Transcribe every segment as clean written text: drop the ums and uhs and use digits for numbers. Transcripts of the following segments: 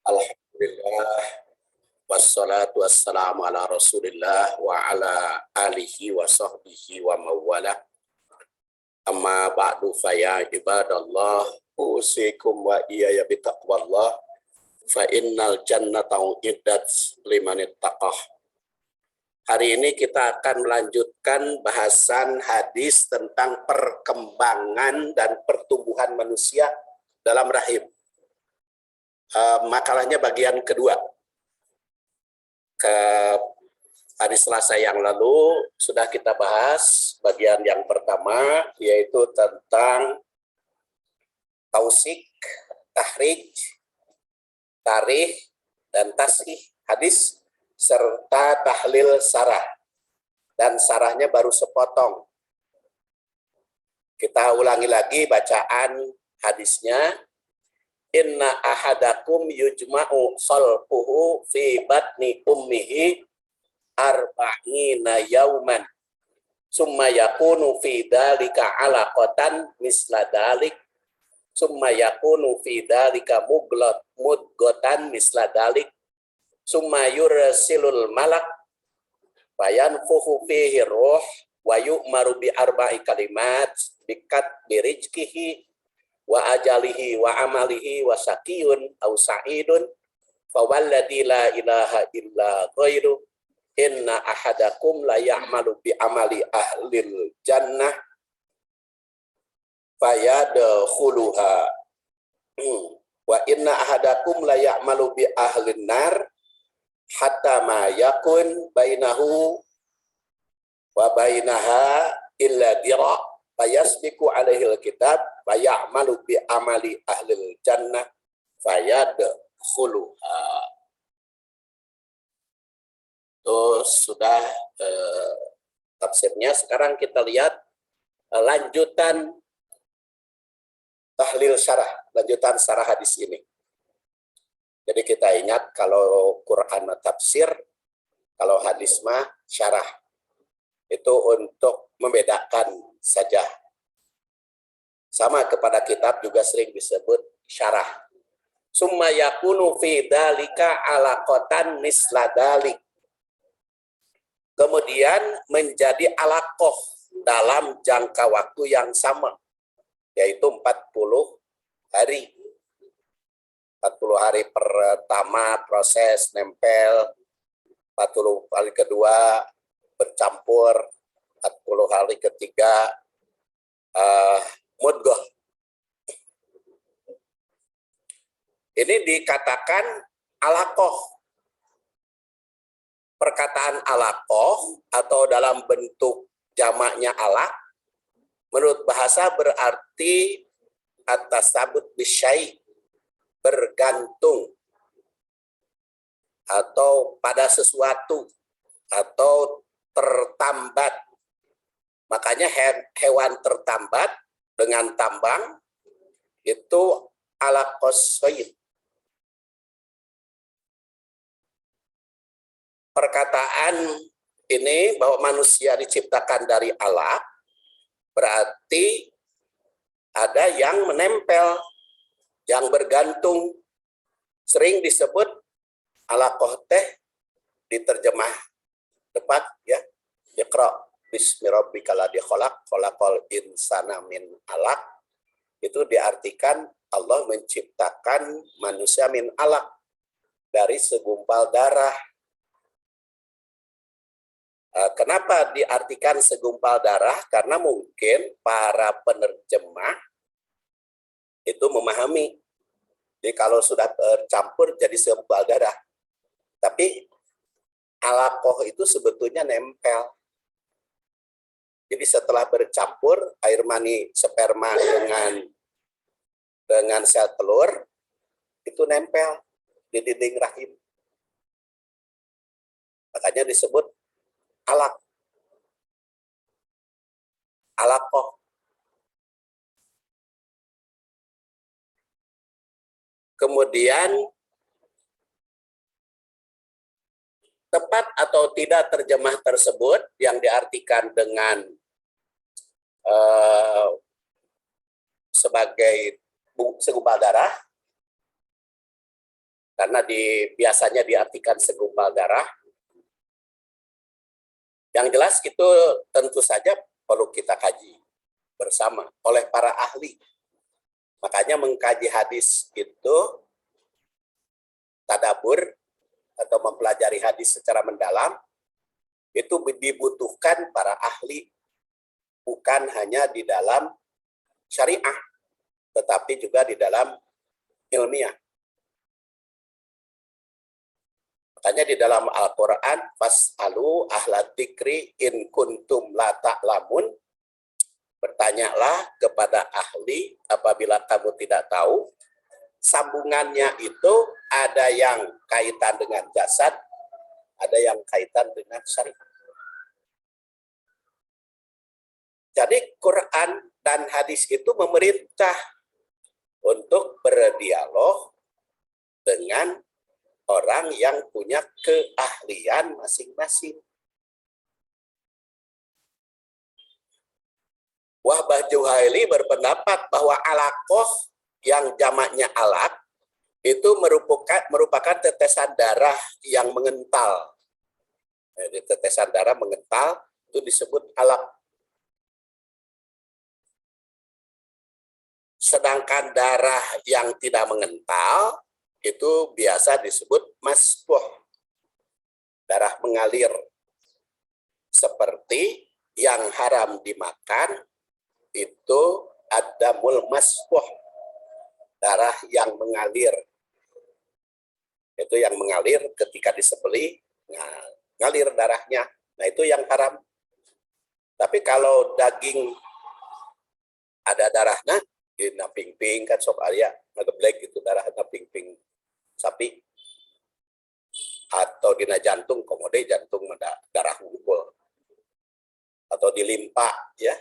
Alhamdulillah, wassalatu wassalamu ala rasulillah wa ala alihi wa sahbihi wa mawala. Amma ba'du faya ibadallah, usikum wa iyaya bitaqwallah, fa innal jannata uiddat liman ittaqah. Hari ini kita akan melanjutkan bahasan hadis tentang perkembangan dan pertumbuhan manusia dalam rahim. Makalahnya bagian kedua. Hari Selasa yang lalu sudah kita bahas bagian yang pertama, yaitu tentang tausik, tahrij, tarikh, dan tasih hadis, serta tahlil sarah. Dan sarahnya baru sepotong. Kita ulangi lagi bacaan hadisnya. Inna ahadakum yujma'u salquhu fi batni ummihi arba'ina yauman summa yakunu fi dhalika alaqatan misla dhalik summa yakunu fi dhalika mudghatan misla dhalik summa yursilul malak fayanfuhu fihi ruh wa yu'maru bi arba'i kalimat bikat birijkihi wa ajalihi wa amalihi wa sakiyun au sa'idun fawalladhi la ilaha illa ghairu inna ahadakum la ya'malu bi amali ahlil jannah fayadkhuluha wa inna ahadakum la ya'malu bi ahlin nar hatta ma yakun bainahu wa bainaha illa dira' fayasbiqu alaihil kitab fayamalu bi amali ahlil jannah fayadkhuluha. Terus sudah tafsirnya. Sekarang kita lihat lanjutan tahlil syarah, lanjutan syarah hadis ini. Jadi kita ingat kalau Quran tafsir, kalau hadis mah syarah. Itu untuk membedakan saja. Sama kepada kitab juga sering disebut syarah. Summa yakunu fi dzalika alaqatan misla dzalik. Kemudian menjadi alaqah dalam jangka waktu yang sama, yaitu 40 hari. 40 hari pertama proses nempel, 40 hari kedua bercampur, 40 hari ketiga mudghah. Ini dikatakan alaqah. Perkataan alaqah atau dalam bentuk jamaknya alaq, menurut bahasa berarti at-tasabut bisyai', bergantung atau pada sesuatu atau tertambat. Makanya hewan tertambat dengan tambang itu alaqas-sayd. Perkataan ini bahwa manusia diciptakan dari alaq berarti ada yang menempel, yang bergantung. Sering disebut alaqah teh diterjemah tepat ya. Iqra bismi rabbikal ladzi khalaq, khalaqal insana min alaq. Itu diartikan Allah menciptakan manusia min alaq, dari segumpal darah. Kenapa diartikan segumpal darah? Karena mungkin para penerjemah itu memahami. Jadi kalau sudah bercampur jadi segumpal darah. Tapi alaqah itu sebetulnya nempel. Jadi setelah bercampur air mani sperma dengan sel telur itu nempel di dinding rahim. Makanya disebut alaqah. Kemudian tepat atau tidak terjemah tersebut yang diartikan dengan sebagai segumpal darah karena biasanya diartikan segumpal darah. Yang jelas itu tentu saja perlu kita kaji bersama oleh para ahli. Makanya mengkaji hadis itu tadabur atau mempelajari hadis secara mendalam itu dibutuhkan para ahli, bukan hanya di dalam syariah, tetapi juga di dalam ilmiah. Makanya di dalam Al-Quran, fas'alu ahla dzikri in kuntum la ta'lamun, bertanyalah kepada ahli apabila kamu tidak tahu. Sambungannya itu ada yang kaitan dengan jasad, ada yang kaitan dengan syariat. Jadi Quran dan hadis itu memerintah untuk berdialog dengan orang yang punya keahlian masing-masing. Wahbah Juhaili berpendapat bahwa alaqoh yang jamaknya alaq itu merupakan tetesan darah yang mengental. Jadi tetesan darah mengental itu disebut alaq. Sedangkan darah yang tidak mengental itu biasa disebut masbuh, darah mengalir. Seperti yang haram dimakan itu ad-damul masbuh, darah yang mengalir. Itu yang mengalir ketika disembelih, ngalir darahnya. Nah, itu yang haram. Tapi kalau daging ada darahnya, di naping-ping kan sok area ngegeblek gitu, darah naping-ping sapi, atau dina jantung, komode jantung darah ngumpul, atau di limpa, ya,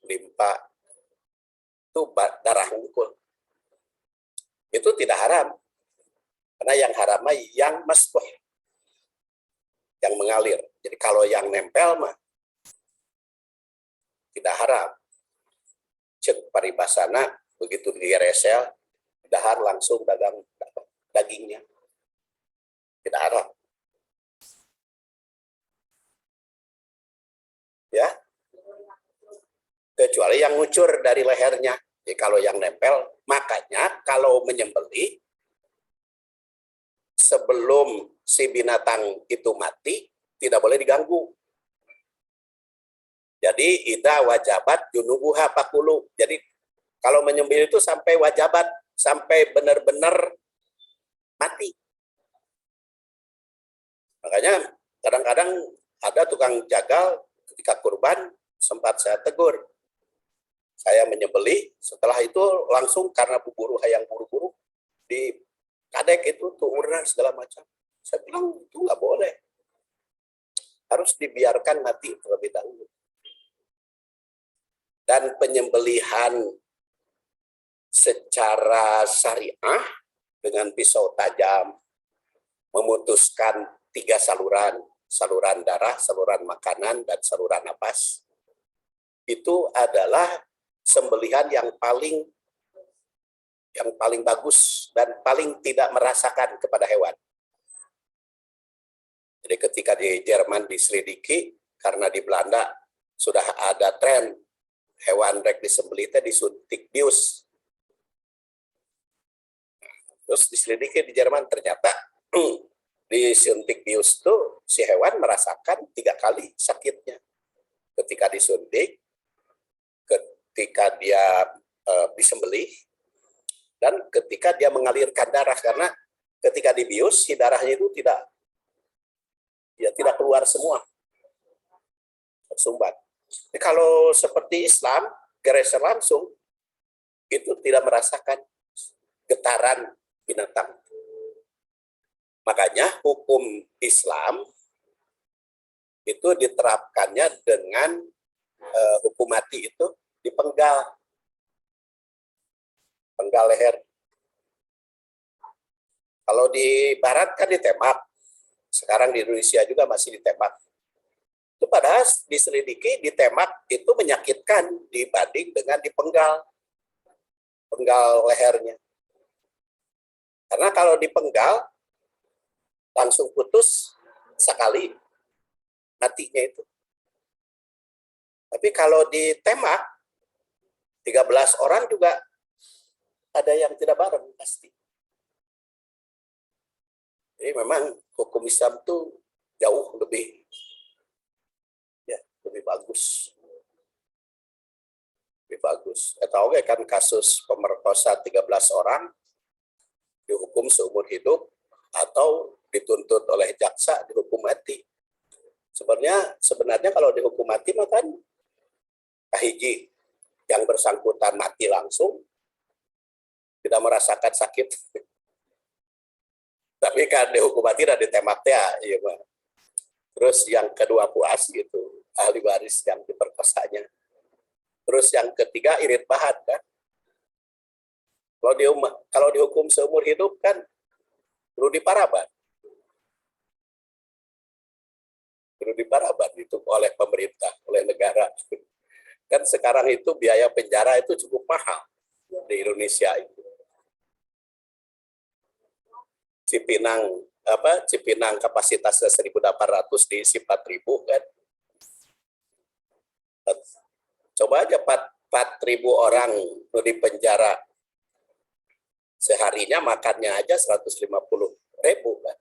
limpa itu darah ngumpul, itu tidak haram, karena yang haram yang masbuh, yang mengalir. Jadi kalau yang nempel mah tidak haram. Cek paribasana begitu diresel, dahar langsung dagang dagingnya, tidak haram. Ya, kecuali yang ngucur dari lehernya. Jadi kalau yang nempel, makanya kalau menyembelih sebelum si binatang itu mati tidak boleh diganggu. Jadi ida wajabat junubuha pakulu. Jadi kalau menyembelih itu sampai wajabat, sampai benar-benar mati. Makanya kadang-kadang ada tukang jagal ketika kurban, sempat saya tegur. Saya menyembelih, setelah itu langsung karena hayang buru-buru di kadek itu tuh urat segala macam. Saya bilang itu nggak boleh. Harus dibiarkan mati terlebih dahulu. Dan penyembelihan secara syariah dengan pisau tajam memutuskan 3 saluran, saluran darah, saluran makanan, dan saluran napas, itu adalah sembelihan yang paling bagus dan paling tidak merasakan kepada hewan. Jadi ketika di Jerman diselidiki, karena di Belanda sudah ada tren hewan rek disembelih itu disuntik bius. Terus diselidiki di Jerman, ternyata disuntik bius itu si hewan merasakan 3 kali sakitnya. Ketika disuntik, ketika dia disembelih, dan ketika dia mengalirkan darah, karena ketika dibius si darahnya itu tidak keluar semua, tersumbat. Jadi kalau seperti Islam, gereser langsung, itu tidak merasakan getaran binatang. Makanya hukum Islam itu diterapkannya dengan hukum mati itu dipenggal leher. Kalau di Barat kan ditembak, sekarang di Indonesia juga masih ditembak. Itu padahal diselidiki, ditembak itu menyakitkan dibanding dengan dipenggal lehernya. Karena kalau dipenggal, langsung putus sekali matinya itu. Tapi kalau ditembak, 13 orang juga ada yang tidak bareng pasti. Jadi memang hukum Islam itu jauh lebih bagus. Lebih bagus. Tahu kan kasus pemerkosa 13 orang dihukum seumur hidup atau dituntut oleh jaksa dihukum mati. Sebenarnya kalau dihukum mati maka kahiji yang bersangkutan mati langsung, tidak merasakan sakit. Tapi kan dihukum mati dan ditembak ya. Terus yang kedua puas gitu, ahli waris yang diperkosanya. Terus yang ketiga irit bahan kan. Kalau dihukum seumur hidup kan perlu diparaban. Perlu diparaban itu oleh pemerintah, oleh negara. Kan sekarang itu biaya penjara itu cukup mahal di Indonesia itu. Cipinang kapasitasnya 1.800 diisi 4.000 kan. Coba aja 4.000 orang di penjara seharinya makannya aja 150.000 kan.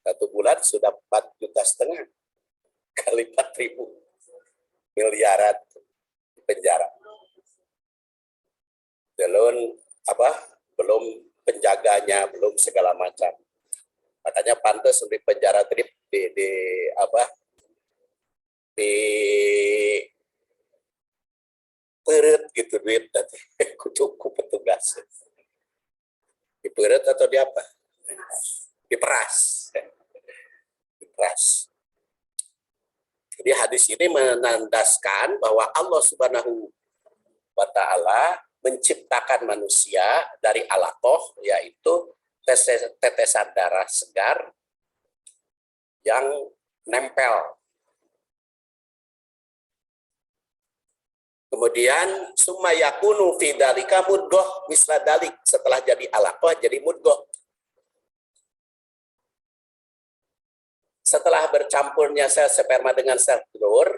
1 bulan sudah 4,5 juta kali 4.000 miliaran di penjara. Belum penjaganya, belum segala macam. Makanya pantas di penjara di peret gitu duit nanti cukup petugas. Diperet atau di apa? Diperas. Diperas. Jadi hadis ini menandaskan bahwa Allah Subhanahu wa Ta'ala menciptakan manusia dari alaqah, yaitu tetesan darah segar yang nempel. Kemudian summa yakunu fi dzalika mudghah misla dalik, setelah jadi alaqah jadi mudghah. Setelah bercampurnya sel sperma dengan sel telur,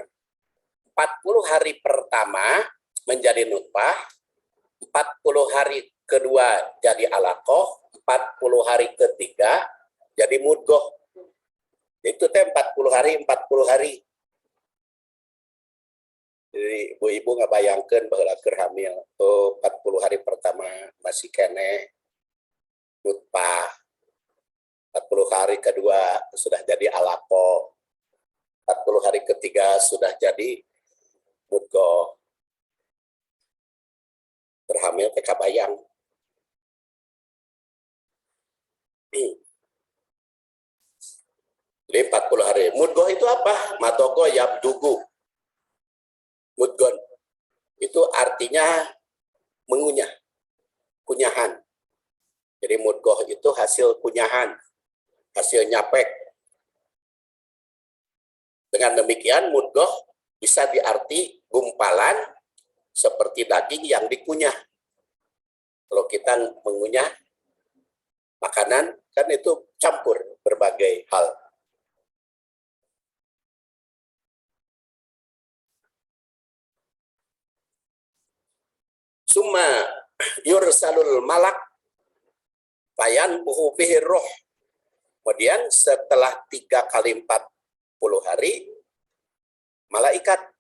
40 hari pertama menjadi nutfah, 40 hari kedua jadi alaqah, 40 hari ketiga jadi mudghah. Itu 40 hari. Jadi ibu-ibu nggak bayangkan bahwa keur hamil 40 hari pertama masih kene nutfah, 40 hari kedua sudah jadi alaqah, 40 hari ketiga sudah jadi mudghah. Berhamil teka bayang. Jadi 40 hari. Mudghah itu apa? Matogo yabdugu. Mudghah itu artinya mengunyah, kunyahan. Jadi mudghah itu hasil kunyahan, hasil nyapek. Dengan demikian mudghah bisa diarti gumpalan seperti daging yang dikunyah. Kalau kita mengunyah makanan kan itu campur berbagai hal. Summa yursalul malak fayan buhu bihi roh. Kemudian setelah 3 kali 40 hari, malaikat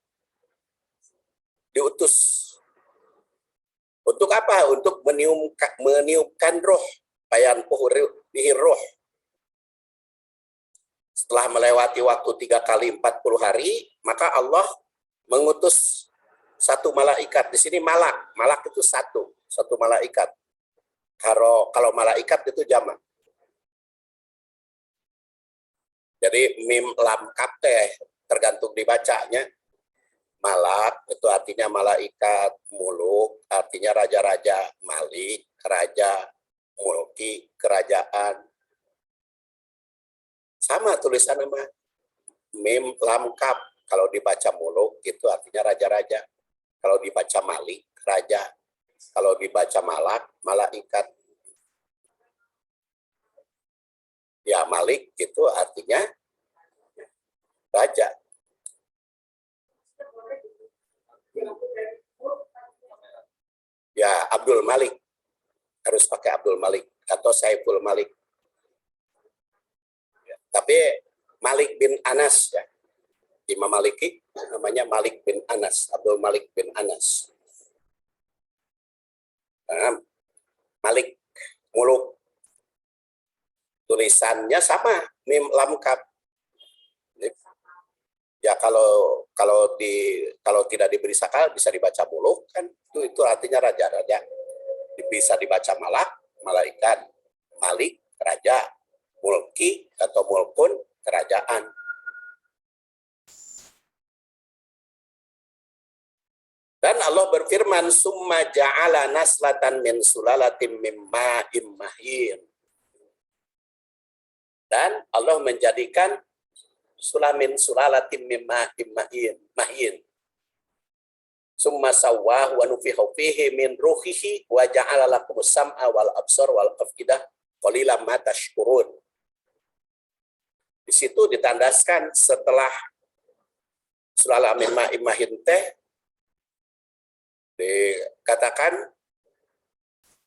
diutus. Untuk apa? Untuk meniupkan roh. Fayan buhu bihi roh. Setelah melewati waktu 3 kali 40 hari, maka Allah mengutus satu malaikat. Di sini malak itu satu malaikat. Kalau malaikat itu jamak. Jadi mim lam kap tergantung dibacanya. Malak itu artinya malaikat, muluk artinya raja-raja, malik raja, mulki kerajaan. Sama tulisan nama mim lam kap. Kalau dibaca muluk itu artinya raja-raja. Kalau dibaca malik, raja. Kalau dibaca malak, malaikat. itu artinya raja. Ya, Abdul Malik. Harus pakai Abdul Malik atau Saiful Malik. Ya, tapi Malik bin Anas ya. Imam Maliki namanya Malik bin Anas, Abdul Malik bin Anas. Nah, Malik Muluk. Tulisannya sama, mim lam kaf. Ya kalau tidak diberi sakal bisa dibaca muluk kan itu artinya raja-raja. Bisa dibaca malaikat, malik raja, mulki atau mulkun kerajaan. Dan Allah berfirman, summa ja'ala naslatan min sulalatin min ma'im mahin. Dan Allah menjadikan sulamin sulalatin min ma'im mahin. Summa sawwahu wa nufiha fihi min ruhihi wa ja'ala lakumus sam'a wal absar wal afidah qalilan ma tashkurun. Di situ ditandaskan setelah sulalamin ma'im mahin teh dikatakan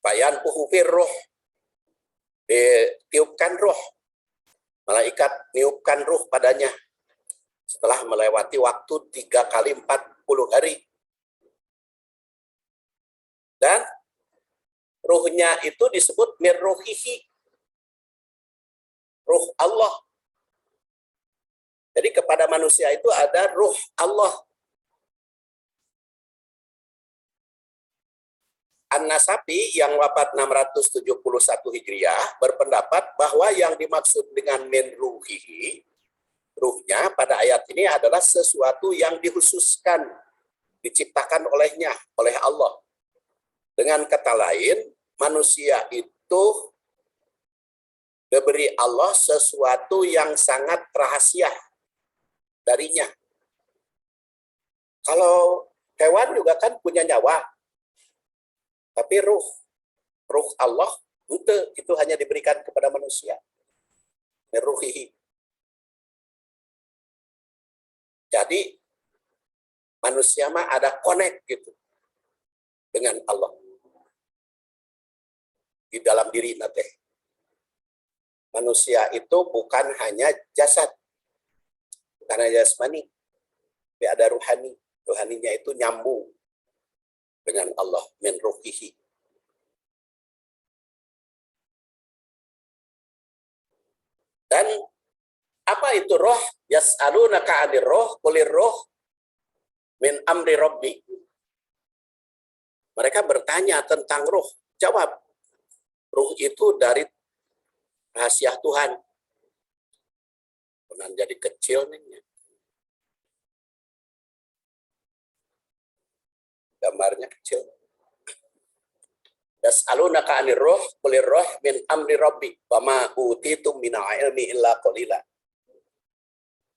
bayan uhufir roh, ditiupkan roh, malaikat niupkan roh padanya setelah melewati waktu 3 kali 40 hari. Dan ruhnya itu disebut mirruhihi, ruh Allah. Jadi kepada manusia itu ada ruh Allah. An-Nasafi yang wafat 671 Hijriah berpendapat bahwa yang dimaksud dengan min ruhihi, ruhnya pada ayat ini adalah sesuatu yang dikhususkan, diciptakan olehnya, oleh Allah. Dengan kata lain, manusia itu diberi Allah sesuatu yang sangat rahasia darinya. Kalau hewan juga kan punya nyawa, tapi ruh Allah itu hanya diberikan kepada manusia. Ruhihi. Jadi manusia mah ada connect gitu dengan Allah di dalam diri nate. Manusia itu bukan hanya jasad, bukan hanya jasmani, tapi ada ruhani. Ruhaninya itu nyambung dengan Allah, min ruhihi. Dan apa itu roh? Yas'alunaka 'anir roh, qulir roh min amri rabbi. Mereka bertanya tentang roh. Jawab, roh itu dari rahasia Tuhan. Pernah jadi kecil nih. Gambarnya kecil. Yas'alunaka 'anir roh, qulir roh min amri rabbi, wa ma utitum minal ilmi illa qalila.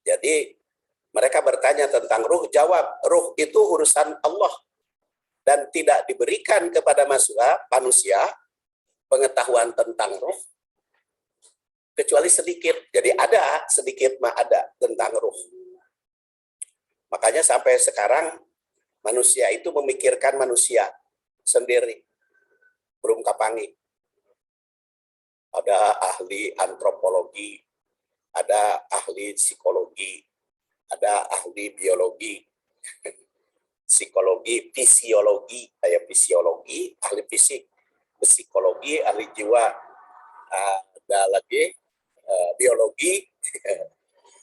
Jadi mereka bertanya tentang ruh, jawab, ruh itu urusan Allah dan tidak diberikan kepada manusia pengetahuan tentang ruh kecuali sedikit. Jadi ada sedikit mah ada tentang ruh. Makanya sampai sekarang manusia itu memikirkan manusia sendiri, belum kapangi. Ada ahli antropologi, ada ahli psikologi, ada ahli biologi, psikologi, fisiologi, ahli fisik, psikologi, ahli jiwa, ada lagi biologi,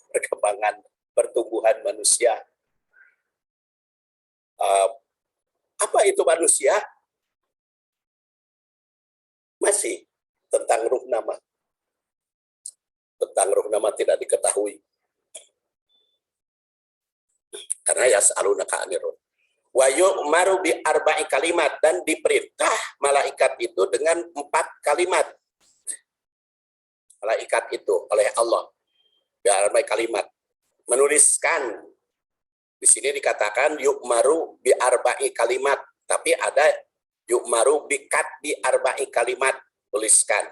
perkembangan pertumbuhan manusia. Apa itu manusia? Masih tentang ruh nama. Tentang ruh nama tidak diketahui. Karena yas'alunaka 'anir ruh. Wa yu'maru bi arba'i kalimat, dan diperintah malaikat itu dengan 4 kalimat. Malaikat itu oleh Allah bi arba'i kalimat. Menuliskan. Di sini dikatakan yu'maru bi arba'i kalimat, tapi ada yu'maru bi katbi arba'i kalimat, tuliskan.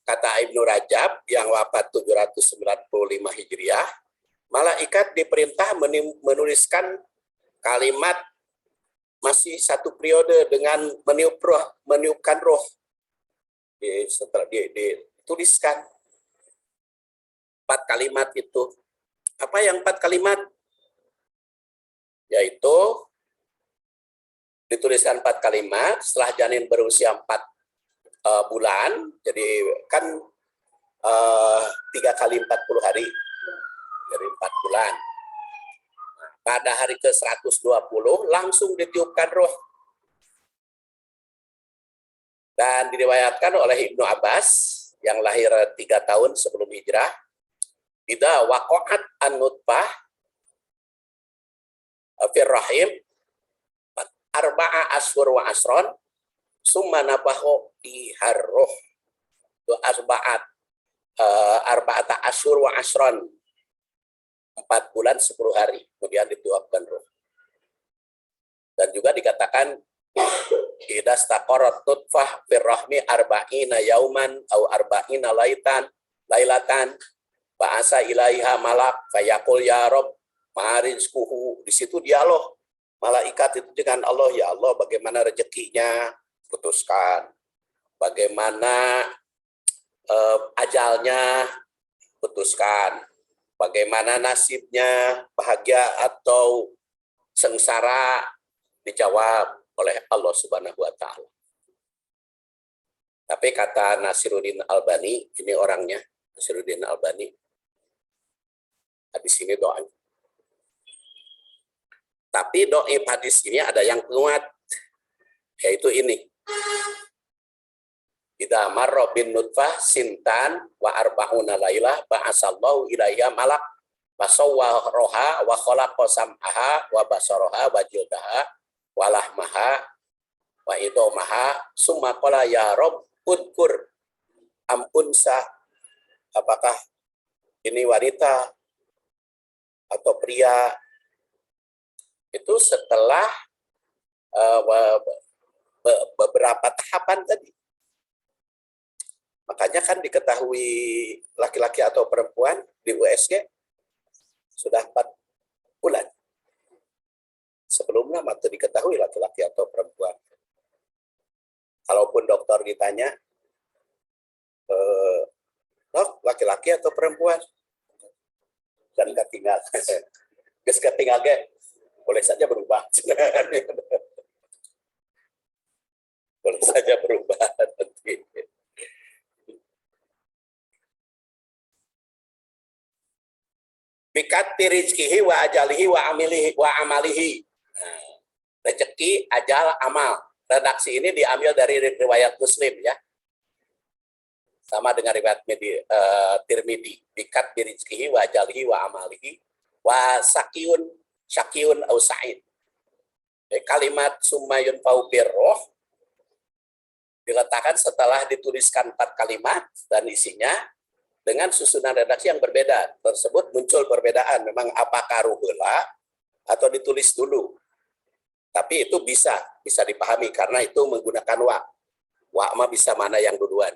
kata Ibnu Rajab yang wafat 795 Hijriah, malaikat diperintah menuliskan kalimat masih satu periode dengan meniupkan roh. Setelah dituliskan 4 kalimat itu. Apa yang 4 kalimat? Yaitu dituliskan 4 kalimat setelah janin berusia 4 bulan, jadi kan 3 kali 40 hari, jadi 4 bulan. Pada hari ke-120 langsung ditiupkan roh. Dan diriwayatkan oleh Ibnu Abbas yang lahir 3 tahun sebelum hijrah, idza waqa'at an-nutfah fir rahim arba'a ashhur wa asron summa nabahu iharruh. Arba'ata ashhur wa asron, 4 bulan 10 hari kemudian ditiupkan roh. Dan juga dikatakan idza staqarrat nutfah fir rahmi arba'ina yauman au arba'ina lailatan ba'asa ilaiha malak fayaqul ya Rabb marizquhu. Di situ dialog malaikat itu dengan Allah, ya Allah bagaimana rezekinya, putuskan. Bagaimana ajalnya, putuskan. Bagaimana nasibnya, bahagia atau sengsara, dijawab oleh Allah Subhanahu wa taala. Tapi kata Nasiruddin Albani, ini orangnya Nasiruddin Albani, hadis ini doa. Tapi doa hadis ini ada yang kuat, yaitu ini. Idza marra bin nutfah sintan wa arba'una lailah ba'asallahu ilaiha malak fasawwaraha wa khalaqa sam'aha wa basaraha wa jildaha wa lahmaha wa idamaha summa qala ya Rabb udkur am unsa, apakah ini wanita atau pria. Itu setelah beberapa tahapan tadi. Makanya kan diketahui laki-laki atau perempuan di USG sudah 4 bulan. Sebelumnya waktu diketahui laki-laki atau perempuan. Kalaupun dokter ditanya, dok, laki-laki atau perempuan? Dan ketinggal. Geus ketinggal ge, boleh saja berubah. Boleh saja berubah nanti. Bikat rizkihi wa ajalihi wa amalihi. Nah, rezeki, ajal, amal. Redaksi ini diambil dari riwayat Muslim ya. Sama dengan riwayat Tirmidzi. Bikat rizkihi wa ajalihi wa amalihi wa syakiyun au sa'id. Kalimat sumayun fau birroh diletakkan setelah dituliskan 4 kalimat dan isinya dengan susunan redaksi yang berbeda. Tersebut muncul perbedaan, memang apakah ruhula atau ditulis dulu. Tapi itu bisa dipahami karena itu menggunakan wa. Wa mah bisa mana yang duluan.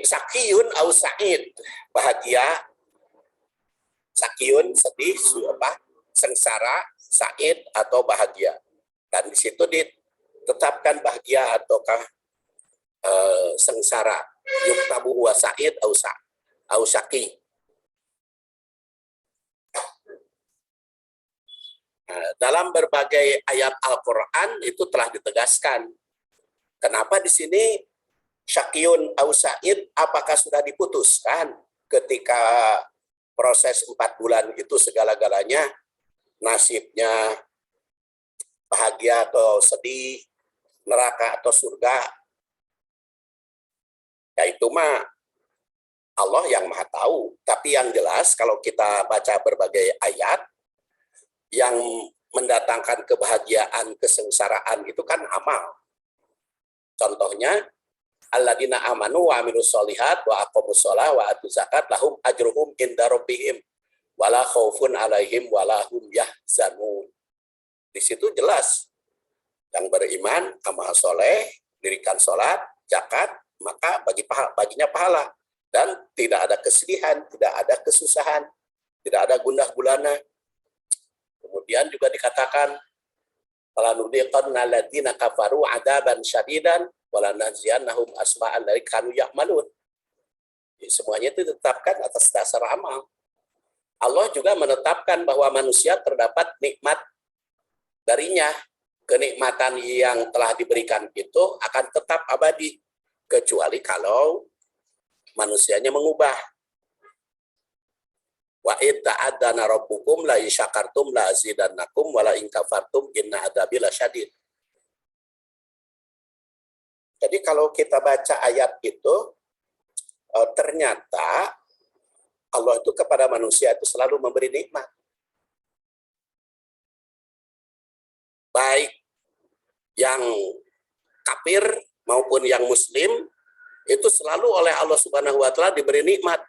Sakiyun au sa'id, bahagia. Sakiyun sedih, sengsara, sa'id atau bahagia. Dan di situ ditetapkan bahagia ataukah sengsara. Yuktabu huwa sa'id au syaqi. Dalam berbagai ayat Al-Qur'an itu telah ditegaskan. Kenapa di sini syaqiyun au sa'id, apakah sudah diputuskan ketika proses 4 bulan itu segala-galanya, nasibnya bahagia atau sedih, neraka atau surga? Ya itu mah Allah yang maha tahu. Tapi yang jelas kalau kita baca berbagai ayat yang mendatangkan kebahagiaan, kesengsaraan itu kan amal. Contohnya alladzina amanu wa amilus solihat wa aqamus shalah wa atuz zakat lahum ajruhum inda rabbihim wala khaufun alaihim wala hum yahzanun. Di situ jelas Yang beriman, amal soleh, dirikan sholat, zakat, maka baginya pahala. Dan tidak ada kesedihan, tidak ada kesusahan, tidak ada gundah gulana. Kemudian juga dikatakan, "Falanudziqanna alladziina kafaru 'adzaban syadidan wa lanajziyannahum asma'al ladzina kanu ya'malun." Semuanya itu ditetapkan atas dasar amal. Allah juga menetapkan bahwa manusia terdapat nikmat darinya. Kenikmatan yang telah diberikan itu akan tetap abadi, kecuali kalau manusianya mengubah. Wa id ta'adzana rabbukum la in syakartum la azidannakum wa la in kafartum inna adzabi lasyadid. Jadi kalau kita baca ayat itu, ternyata Allah itu kepada manusia itu selalu memberi nikmat. Baik yang kafir maupun yang muslim, itu selalu oleh Allah Subhanahu wa taala diberi nikmat.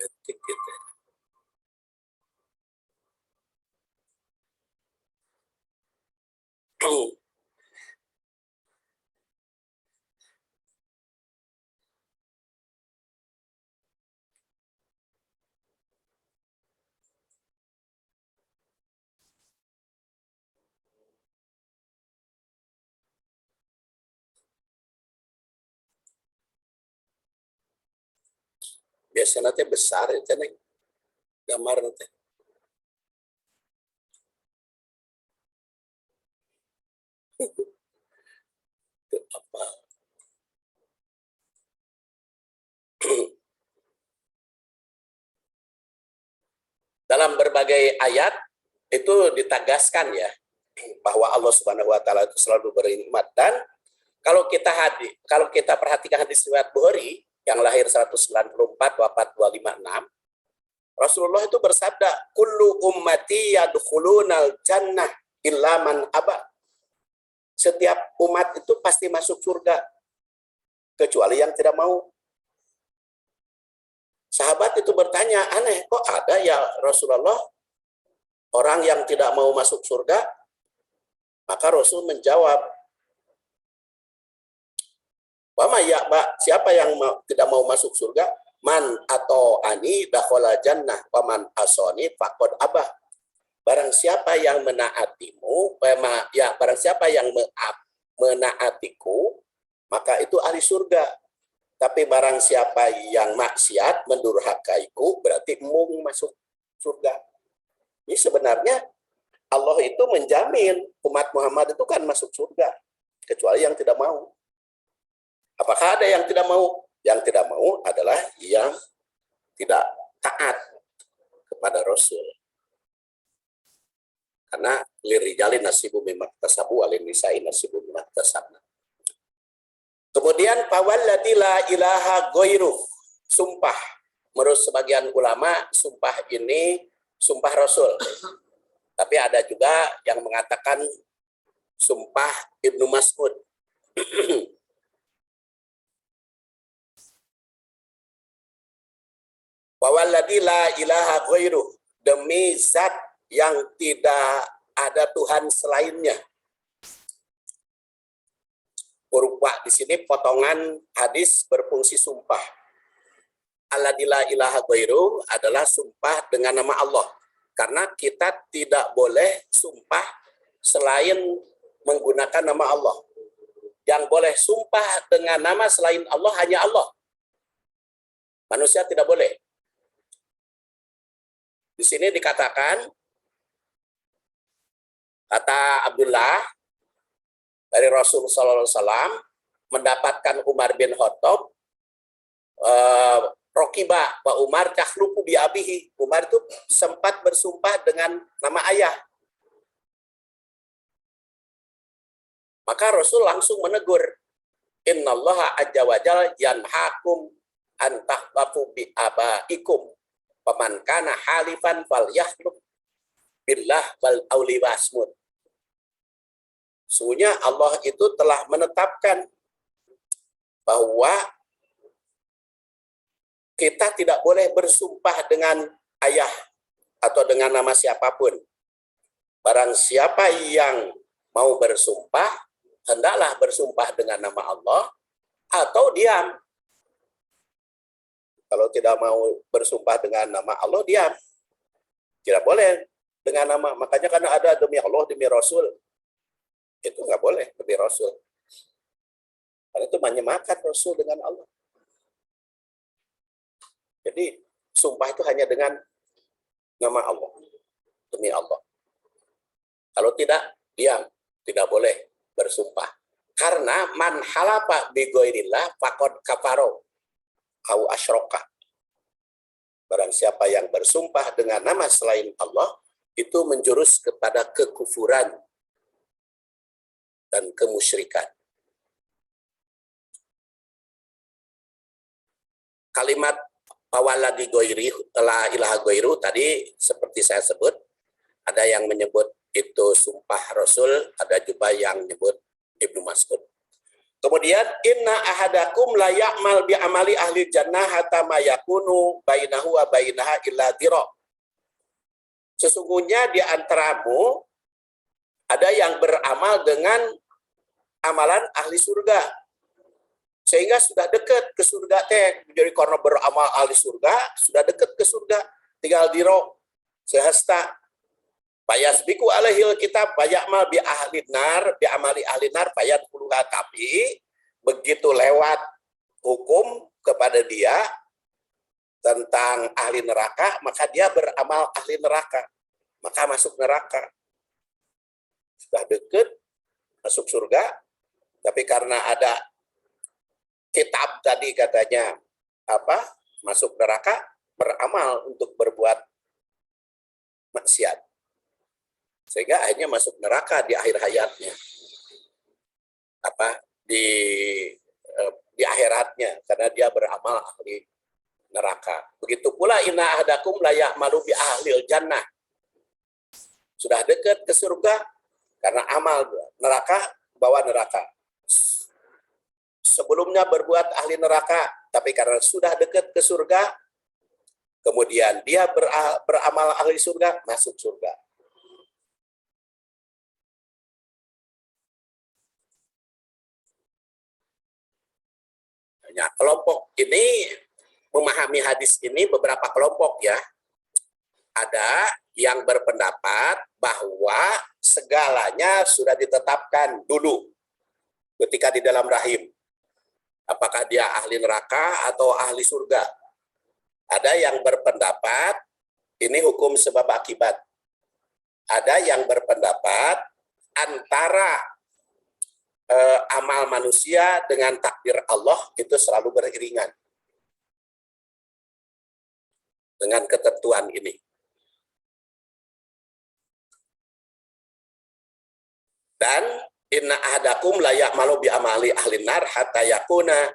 Detik gitu. Biasanya nanti besar itu nih gambar nanti. Itu apa? Dalam berbagai ayat itu ditegaskan ya bahwa Allah Subhanahu wa taala itu selalu bernikmat. Dan kalau kita perhatikan hadis riwayat Bukhari yang lahir 194 wafat 256, Rasulullah itu bersabda, "Kullu ummati yadkhulunal jannah illa man aba." Setiap umat itu pasti masuk surga kecuali yang tidak mau. Sahabat itu bertanya, "Aneh, kok ada ya Rasulullah orang yang tidak mau masuk surga?" Maka Rasul menjawab, "Wama ya, siapa yang tidak mau masuk surga? Man atau ani dakhala jannah, waman asoni faqad abah." Barang siapa yang menaatimu, barang siapa yang menaatiku, maka itu ahli surga. Tapi barang siapa yang maksiat, mendurhakaiku, berarti mung masuk surga. Ini sebenarnya Allah itu menjamin umat Muhammad itu kan masuk surga, kecuali yang tidak mau. Apakah ada yang tidak mau? Yang tidak mau adalah yang tidak taat kepada Rasul. Karena lirijali nasibu mimma iktasabu walin nisa'i nasibu mimma iktasabna. Kemudian fawalladzi la ilaha ghairuh, sumpah. Menurut sebagian ulama, sumpah ini sumpah Rasul. Tapi ada juga yang mengatakan sumpah Ibnu Mas'ud. Fawalladzi la ilaha ghairuh, demi zat yang tidak ada Tuhan selainnya. Berupa di sini potongan hadis berfungsi sumpah. Alladzi la ilaha ghairuh adalah sumpah dengan nama Allah. Karena kita tidak boleh sumpah selain menggunakan nama Allah. Yang boleh sumpah dengan nama selain Allah hanya Allah. Manusia tidak boleh. Di sini dikatakan, kata Abdullah, dari Rasulullah SAW, mendapatkan Umar bin Khattab, Rokiba wa Umar kahluku bi abihi. Umar itu sempat bersumpah dengan nama ayah. Maka Rasul langsung menegur, "Innallaha azza wa jalla yanhakum antahbafu bi abaikum paman kana halifan fal yahluf billah wal auli wasmud. Sesungguhnya Allah itu telah menetapkan bahwa kita tidak boleh bersumpah dengan ayah atau dengan nama siapapun. Barang siapa yang mau bersumpah, hendaklah bersumpah dengan nama Allah atau diam. Kalau tidak mau bersumpah dengan nama Allah, diam. Tidak boleh dengan nama. Makanya karena ada demi Allah, demi Rasul. Itu nggak boleh demi Rasul. Karena itu menyamakan Rasul dengan Allah. Jadi sumpah itu hanya dengan nama Allah. Demi Allah. Kalau tidak, diam. Tidak boleh bersumpah. Karena man halafa bi ghairillah faqad kafaro au asyroka. Barang siapa yang bersumpah dengan nama selain Allah, itu menjurus kepada kekufuran dan kemusyrikan. Kalimat awaladi ghairi la ilaha ghairu tadi seperti saya sebut, ada yang menyebut itu sumpah Rasul, ada juga yang menyebut Ibnu Mas'ud. Kemudian inna ahadakum la ya'mal bi amali ahli jannah hatta ma yakunu bainahu wa bainaha illa dhira. Sesungguhnya di antaramu ada yang beramal dengan amalan ahli surga. Sehingga sudah dekat ke surga teh. Jadi karena beramal ahli surga, sudah dekat ke surga. Tinggal dhira sehasta. Fayasbiku alaihil kitab fayamal bi ahli nar bi amali ahli nar fayadkhuluha, tapi begitu lewat hukum kepada dia tentang ahli neraka, maka dia beramal ahli neraka, maka masuk neraka. Sudah dekat masuk surga, tapi karena ada kitab tadi katanya apa? Masuk neraka, beramal untuk berbuat maksiat. Sehingga akhirnya masuk neraka di akhir hayatnya. Apa? Di akhiratnya, karena dia beramal ahli neraka. Begitu pula inna ahadakum la ya'malu bi ahlil jannah. Sudah dekat ke surga karena amal neraka bawa neraka. Sebelumnya berbuat ahli neraka, tapi karena sudah dekat ke surga, kemudian dia beramal ahli surga, masuk surga. Ya, kelompok ini memahami hadis ini beberapa kelompok ya. Ada yang berpendapat bahwa segalanya sudah ditetapkan dulu ketika di dalam rahim. Apakah dia ahli neraka atau ahli surga. Ada yang berpendapat ini hukum sebab akibat. Ada yang berpendapat antara amal manusia dengan takdir Allah itu selalu beriringan dengan ketentuan ini. Dan inna ahadakum la ya'malu bi amali ahli nar hatta yakuna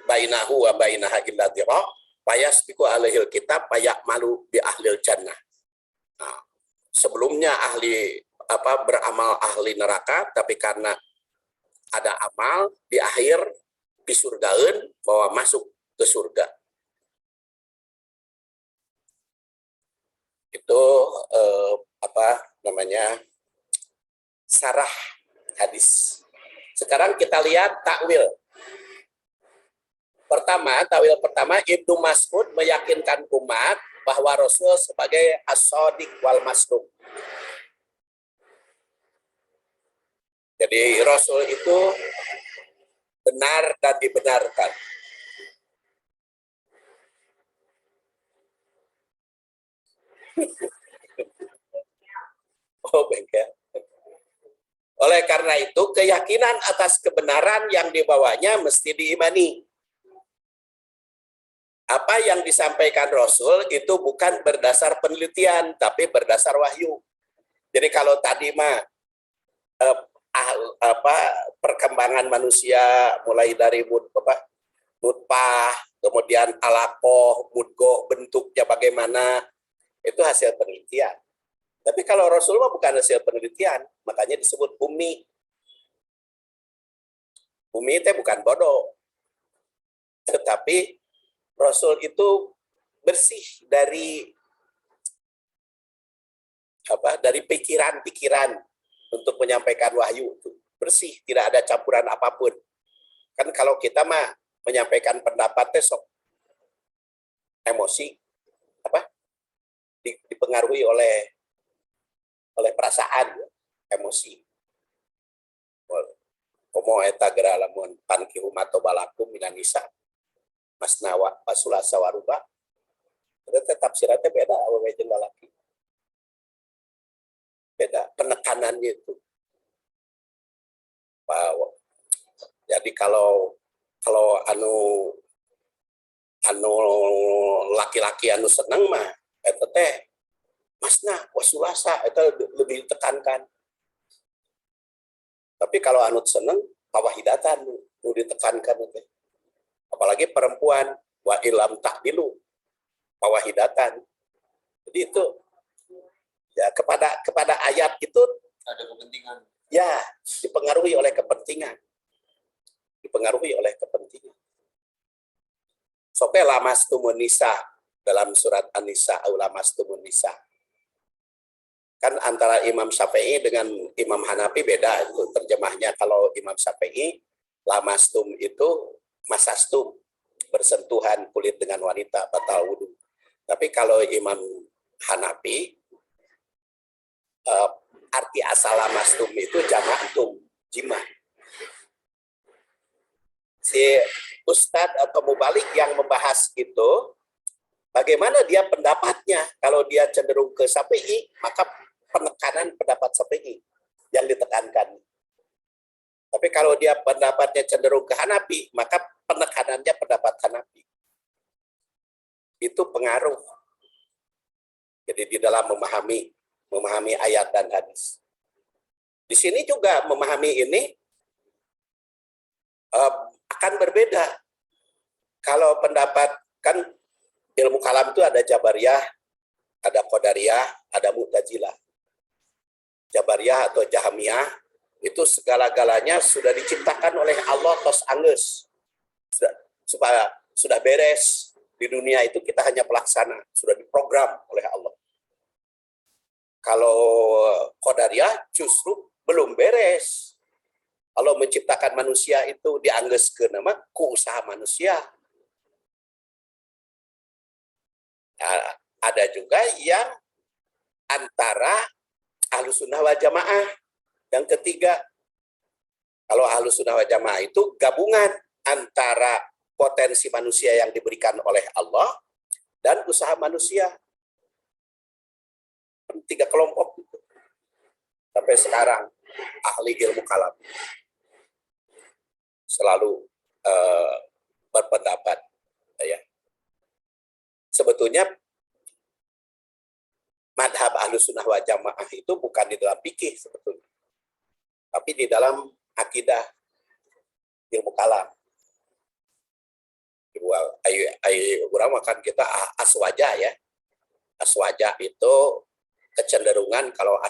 bainahu wa bainaha illa dhira fayasbiqu alaihil kitab fayamalu bi ahlil jannah. Nah, sebelumnya beramal ahli neraka, tapi karena ada amal di akhir disurgaeun bahwa masuk ke surga. Itu sarah hadis. Sekarang kita lihat takwil. Takwil pertama Ibnu Mas'ud meyakinkan umat bahwa Rasul sebagai as-shadiq wal masduq. Jadi Rasul itu benar dan dibenarkan. Oh, bengkel. Oleh karena itu, keyakinan atas kebenaran yang dibawanya mesti diimani. Apa yang disampaikan Rasul itu bukan berdasar penelitian, tapi berdasar wahyu. Jadi kalau tadi mah perkembangan manusia mulai dari nutfah, kemudian alakoh, mudgoh, bentuknya bagaimana, itu hasil penelitian. Tapi kalau Rasul bukan hasil penelitian, makanya disebut ummi. Ummi itu bukan bodoh, tetapi Rasul itu bersih dari pikiran-pikiran untuk menyampaikan wahyu itu. Bersih, tidak ada campuran apapun. Kan kalau kita mah menyampaikan pendapat sok emosi dipengaruhi oleh perasaan, emosi. Komo eta gera lamun pankihu mato balakum minan nisa masna wa pasulasa waruba. Eta tafsirannya beda awewe jeung lalaki. Beda penekanannya itu. Wow. Jadi kalau anu laki-laki anu seneng mah eta teh masna wasulasa eta lebih ditekankan. Tapi kalau anu seneng pawahidatan nu ditekankan teh. Apalagi perempuan wa ilam tahdilu pawahidatan. Jadi itu ya kepada ayat itu ada kepentingan. Ya, dipengaruhi oleh kepentingan. Sope lamastumun nisa dalam surat An-Nisa au lamastumun nisa. Kan antara Imam Syafi'i dengan Imam Hanafi beda itu terjemahnya. Kalau Imam Syafi'i lamastum itu masastum, bersentuhan kulit dengan wanita batal wudu. Tapi kalau Imam Hanafi arti asal lamastum itu jama'tum, jima. Si Ustadz atau mubalik yang membahas itu, bagaimana dia pendapatnya? Kalau dia cenderung ke Syafi'i, maka penekanan pendapat Syafi'i yang ditekankan. Tapi kalau dia pendapatnya cenderung ke Hanafi, maka penekanannya pendapat Hanafi. Itu pengaruh. Jadi di dalam memahami ayat dan hadis. Di sini juga memahami ini akan berbeda. Kalau pendapat, kan ilmu kalam itu ada Jabariyah, ada Qadariyah, ada Mu'tazilah. Jabariyah atau Jahmiyah itu segala-galanya sudah diciptakan oleh Allah tos anggeus. Sudah beres. Di dunia itu kita hanya pelaksana, sudah diprogram oleh Allah. Kalau Qadariyah justru belum beres. Allah menciptakan manusia itu diangges ke nama ku usaha manusia. Nah, ada juga yang antara Ahlus Sunnah wal Jamaah. Yang ketiga, kalau Ahlus Sunnah wal Jamaah itu gabungan antara potensi manusia yang diberikan oleh Allah dan usaha manusia. 3 kelompok itu. Sampai sekarang ahli ilmu kalam selalu berpendapat, ya. Sebetulnya madhab Ahlus Sunnah wal Jamaah itu bukan di dalam fikih sebetulnya, tapi di dalam akidah ilmu kalam. Urang makan kita aswaja ya. Aswaja itu kecenderungan kalau